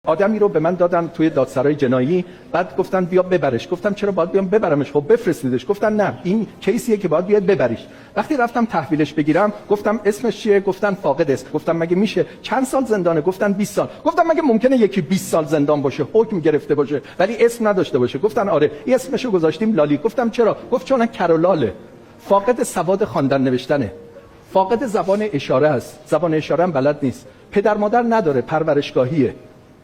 آدمی رو به من دادن توی دادسرای جنایی، بعد گفتن بیا ببرش. گفتم چرا باید بیام ببرمش؟ خب بفرستیدش. گفتن نه این کیسیه که باید بیاد ببریش. وقتی رفتم تحویلش بگیرم گفتم اسمش چیه؟ گفتن فاقد است. گفتم مگه میشه؟ چند سال زندانه؟ گفتن 20 سال. گفتم مگه ممکنه یکی 20 سال زندان باشه، حکم گرفته باشه ولی اسم نداشته باشه؟ گفتن آره این اسمشو گذاشتیم لالی. گفتم چرا؟ گفت چون کرولاله. فاقد سواد خواندن نوشتنه، فاقد زبان اشاره است، زبان اشاره هم بلد نیست، پدر مادر نداره، پرورشگاهیه،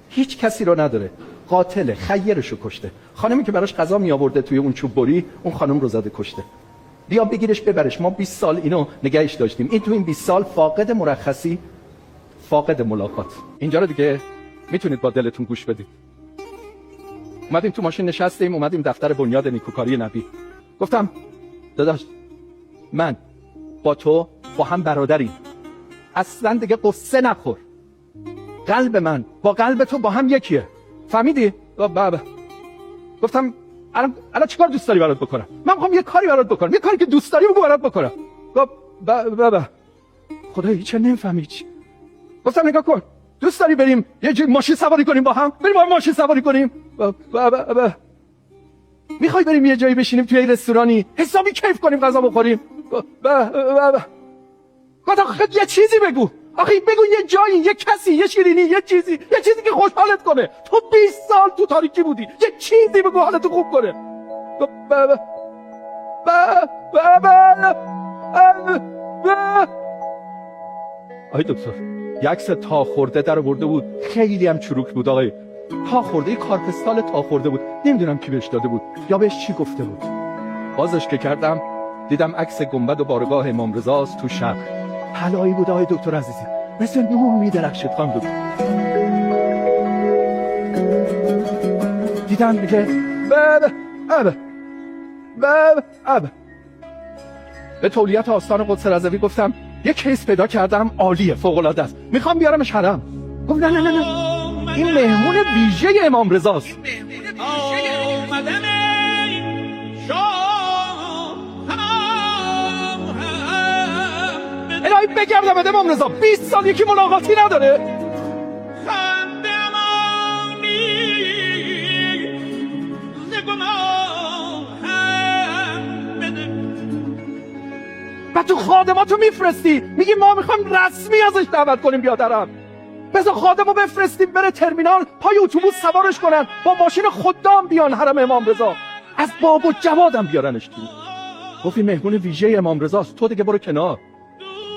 هیچ کسی رو نداره، قاتله، خیرشو کشته. خانمی که براش غذا می آورده توی اون چوب بری اون خانم رو زده کشته. بیا بگیرش ببرش. ما 20 سال اینو نگهش داشتیم. این تو این 20 سال فاقد مرخصی، فاقد ملاقات. اینجا رو دیگه میتونید با دلتون گوش بدید. اومدیم تو ماشین نشستیم، اومدیم دفتر بنیاد نیکوکاری نبی. گفتم داداش من با تو با هم برادریم، اصلا دیگه قصه نخور، قلب من با قلب تو با هم یکیه، فهمیدی؟ بابا گفتم الان چیکار دوست داری برات بکنم؟ من میخوام یه کاری برات بکنم، یه کاری که دوست داری بگو برات بکنم. بابا خدای هیچ نمیفهمی چی. گفتم نگاه کن، دوست داری بریم یه جای ماشین سواری کنیم با هم؟ بریم با هم ماشین سواری کنیم. بابا میخوای بریم یه جایی بشینیم توی رستورانی حسابی کیف کنیم غذا بخوریم؟ بابا گفتم یه چیزی بگو. آخه بگو یه جایی، یه کسی، یه شیرینی، یه چیزی که خوشحالت کنه. تو 20 سال تو تاریکی بودی، یه چیزی بگو حالتو خوب کنه. آقای دکتر یک عکس تا خورده در برده بود، خیلی هم چروک بود آقای. تا خورده، کارپستال تا خورده بود، نمیدونم کی بهش داده بود یا بهش چی گفته بود. بازش که کردم دیدم عکس گنبد و بارگاه امام رضاست تو شب. طلایی بود آقای دکتر عزیزی، مثل نور میدرخشید خانم دکتر. دیدم میگه به تولیت آستان قدس رضوی گفتم یه کیس پیدا کردم عالیه، فوق العاده است، میخوام بیارمش حرم. گفت نه این مهمون ویژه امام رضاست. الهی بگردم بده امام رضا 20 سال یکی ملاقاتی نداره. و تو خادماتو میفرستی میگی ما میخوایم رسمی ازش دعوت کنیم بیادرم. بذار خادمو بفرستیم بره ترمینال، پای اتوبوس سوارش کنن، با ماشین خدام بیان حرم امام رضا، از باب و جوادم بیارنش تو. گفت این مهمون ویژه امام رضاست، تو دیگه برو کنار،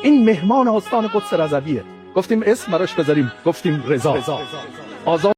این مهمان آستان قدس رضویه. گفتیم اسم براش بذاریم، گفتیم رضا. آزاد